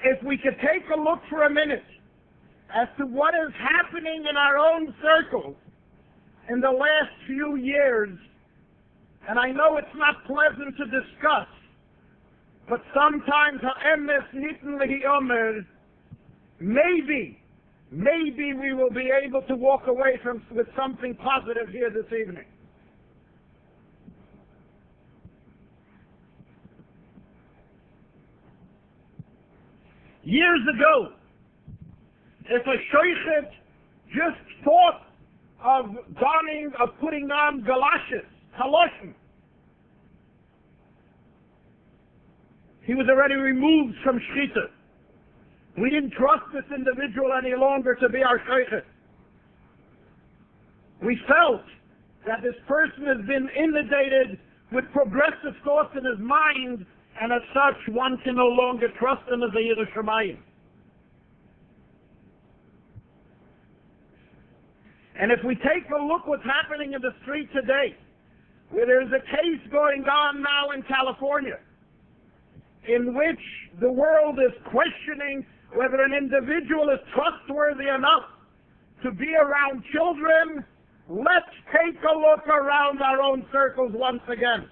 if we could take a look for a minute as to what is happening in our own circle in the last few years, and I know it's not pleasant to discuss, but sometimes ha'emes niten le'omer, maybe we will be able to walk away with something positive here this evening. Years ago, if a shochet just thought of putting on galoshes, kaloshim, he was already removed from shchita. We didn't trust this individual any longer to be our shochet. We felt that this person has been inundated with progressive thoughts in his mind, and as such, one can no longer trust him as a Yireh Shamayim. And if we take a look what's happening in the street today, where there's a case going on now in California, in which the world is questioning whether an individual is trustworthy enough to be around children, let's take a look around our own circles once again.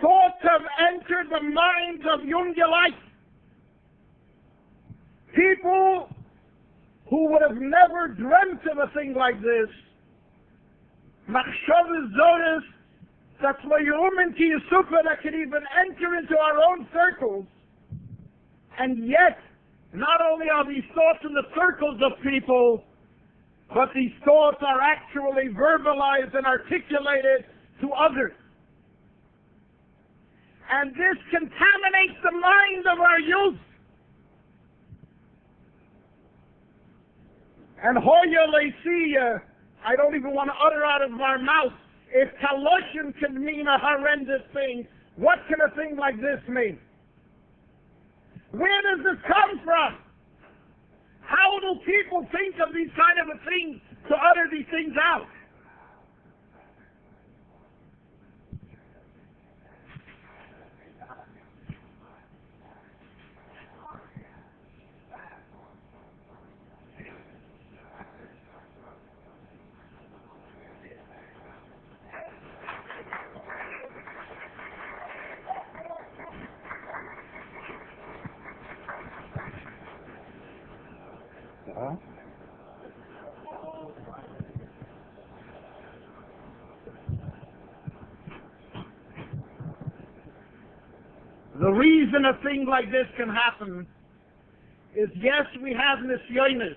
Thoughts have entered the minds of young life. People who would have never dreamt of a thing like this, machshavas zoros, that could even enter into our own circles, and yet, not only are these thoughts in the circles of people, but these thoughts are actually verbalized and articulated to others. And this contaminates the mind of our youth. And I don't even want to utter out of our mouth, if kaloshim can mean a horrendous thing, what can a thing like this mean? Where does this come from? How do people think of these kind of a things to utter these things out? The reason a thing like this can happen is, yes, we have nisyonis.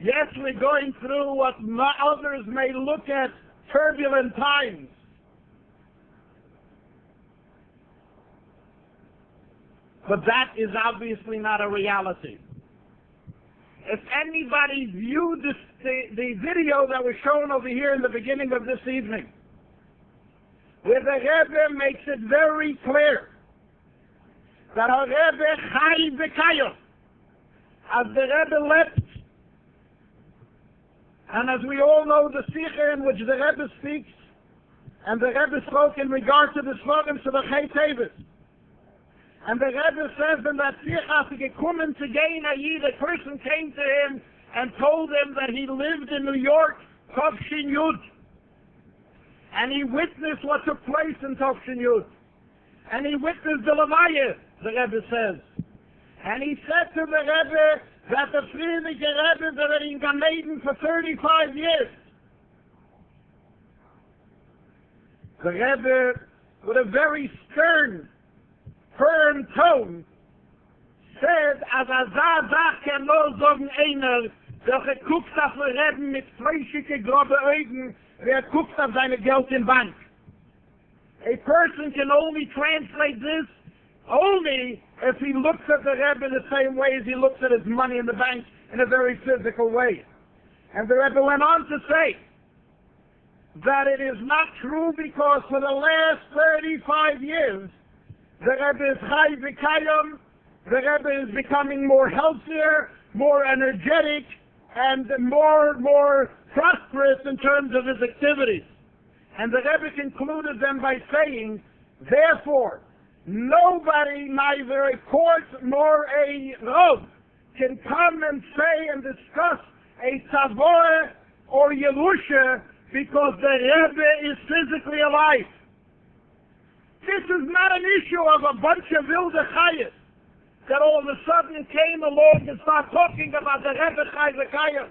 Yes, we're going through what others may look at turbulent times. But that is obviously not a reality. If anybody viewed the video that was shown over here in the beginning of this evening, where the Rebbe makes it very clear that our Rebbe chai v'kayos, as the Rebbe left, and as we all know the Sikha in which the Rebbe speaks, and the Rebbe spoke in regard to the slogans to the Chai Tevet, and the Rebbe says in that Sikha, the person came to him and told him that he lived in New York, Tovshin Yud, and he witnessed what took place in Tovshin Yud, and he witnessed the Levaya, the Rebbe says. And he said to the Rebbe that the Friedrich Rebbe is already in Gan Eden for 35 years. The Rebbe, with a very stern, firm tone, said, as Azazach can no sagen einer, der guckt auf den Rebbe mit fleischige grobe Augen, wer guckt auf seine Geld in Bank. A person can only translate this only if he looks at the Rebbe the same way as he looks at his money in the bank, in a very physical way. And the Rebbe went on to say that it is not true because for the last 35 years, the Rebbe is chai v'kayom, the Rebbe is becoming more healthier, more energetic, and more prosperous in terms of his activities. And the Rebbe concluded then by saying, therefore, Nobody, neither a court nor a Rav, can come and say and discuss a Tavoah or Yerusha because the Rebbe is physically alive. This is not an issue of a bunch of wilde chayes that all of a sudden came along and started talking about the Rebbe Chai Zekayah.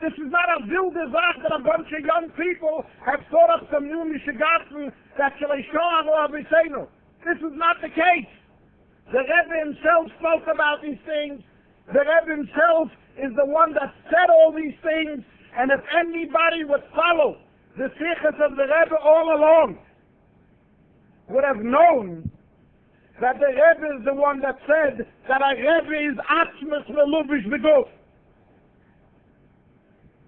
This is not a wilde Zach that a bunch of young people have thought up some new Mishigatzen that Shalei Shoah Rabbeinu. This is not the case. The Rebbe himself spoke about these things. The Rebbe himself is the one that said all these things, and if anybody would follow the sichos of the Rebbe all along, would have known that the Rebbe is the one that said that a Rebbe is Atzmus Lubavitch Beguf.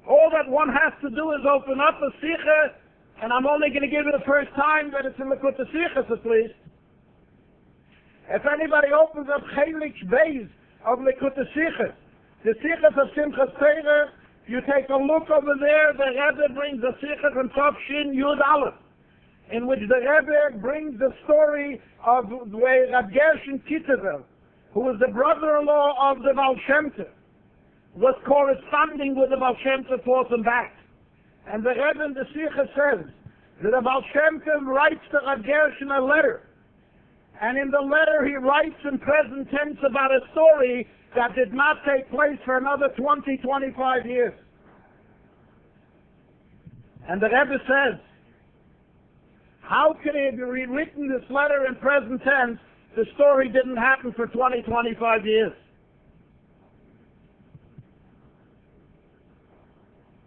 All that one has to do is open up a sicha, and I'm only going to give it the first time that it's in the Kut Sichos at least. If anybody opens up Chelik Beis of Likut Sichos, the Sichos of Simchas Torah, you take a look over there, the Rebbe brings the Sichos from Tov Shin Yud Aleph, in which the Rebbe brings the story of where Rav Gershon Kittevel, who was the brother-in-law of the Baal Shem Tov, was corresponding with the Baal Shem Tov forth and back. And the Rebbe in the Sichos says that the Baal Shem Tov writes to Rav Gershon a letter, and in the letter he writes in present tense about a story that did not take place for another 25 years. And the Rebbe says, how could he have rewritten this letter in present tense? The story didn't happen for 25 years.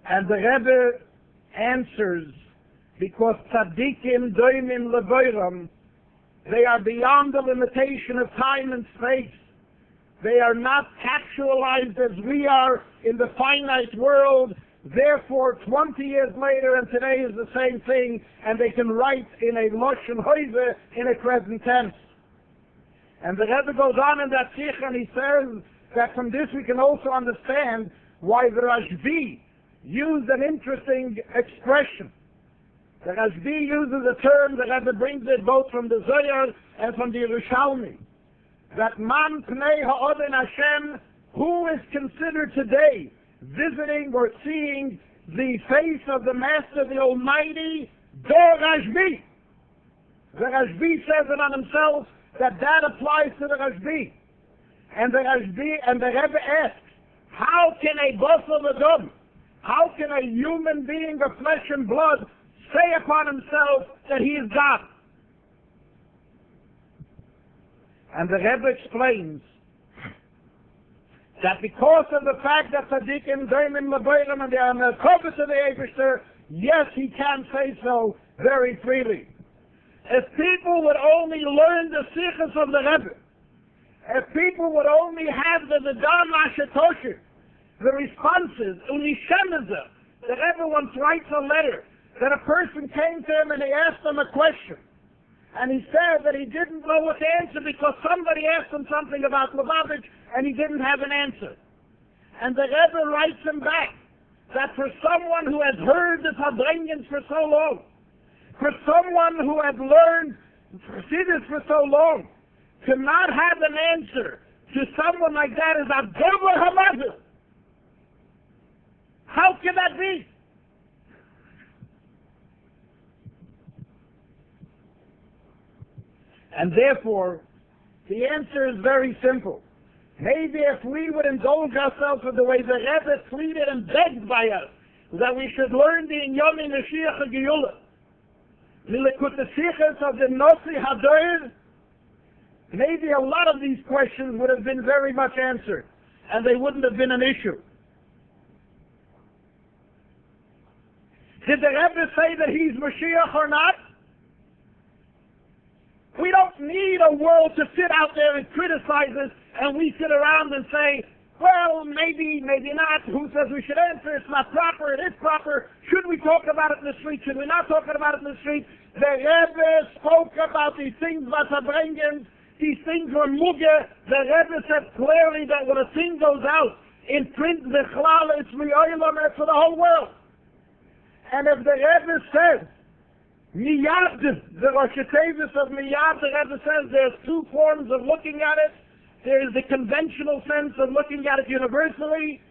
And the Rebbe answers, because tzaddikim doimim levoiram, they are beyond the limitation of time and space. They are not actualized as we are in the finite world. Therefore, 20 years later, and today is the same thing, and they can write in a Loshen Hoize in a present tense. And the Rebbe goes on in that sikh, and he says that from this we can also understand why the Rashbi used an interesting expression. The Rashbi uses a term, the Rebbe brings it both from the Zohar and from the Yerushalmi, that man pnei ha'odin Hashem, who is considered today visiting or seeing the face of the Master, the Almighty, Dor Rashbi. The Rashbi says it on himself that applies to the Rashbi. And the Rashbi and the Rebbe asks, how can a basar v'dam, how can a human being of flesh and blood say upon himself that he is God? And the Rebbe explains that because of the fact that tzaddikim doimim levoiram and they are mekovos of the Eibishter, yes, he can say so very freely. If people would only learn the sichos of the Rebbe, if people would only have the Dam Ashetoshim, the responses, Unishemeza, the Rebbe once writes a letter that a person came to him and he asked him a question. And he said that he didn't know what to answer because somebody asked him something about Lubavitch and he didn't have an answer. And the Rebbe writes him back that for someone who has heard the Fabrengens for so long, for someone who has learned Chassidus for so long, to not have an answer to someone like that is a Dover Hamazah. How can that be? And therefore, the answer is very simple. Maybe if we would indulge ourselves with the way the Rebbe pleaded and begged by us, that we should learn the Inyomi Mashiach HaGeyulah, Milekut Sichos of the Nosi Hadoir, maybe a lot of these questions would have been very much answered, and they wouldn't have been an issue. Did the Rebbe say that he's Mashiach or not? We don't need a world to sit out there and criticize us, and we sit around and say, well, maybe, maybe not. Who says we should answer? It's not proper. It is proper. Should we talk about it in the street? Should we not talk about it in the street? The Rebbe spoke about these things, Vasabrengens. These things were muge. The Rebbe said clearly that when a thing goes out in print, the chlal, it's for the whole world. And if the Rebbe says Miyad, the Rosh Tevis of Miyad, the Rebbe says there's two forms of looking at it. There is the conventional sense of looking at it universally,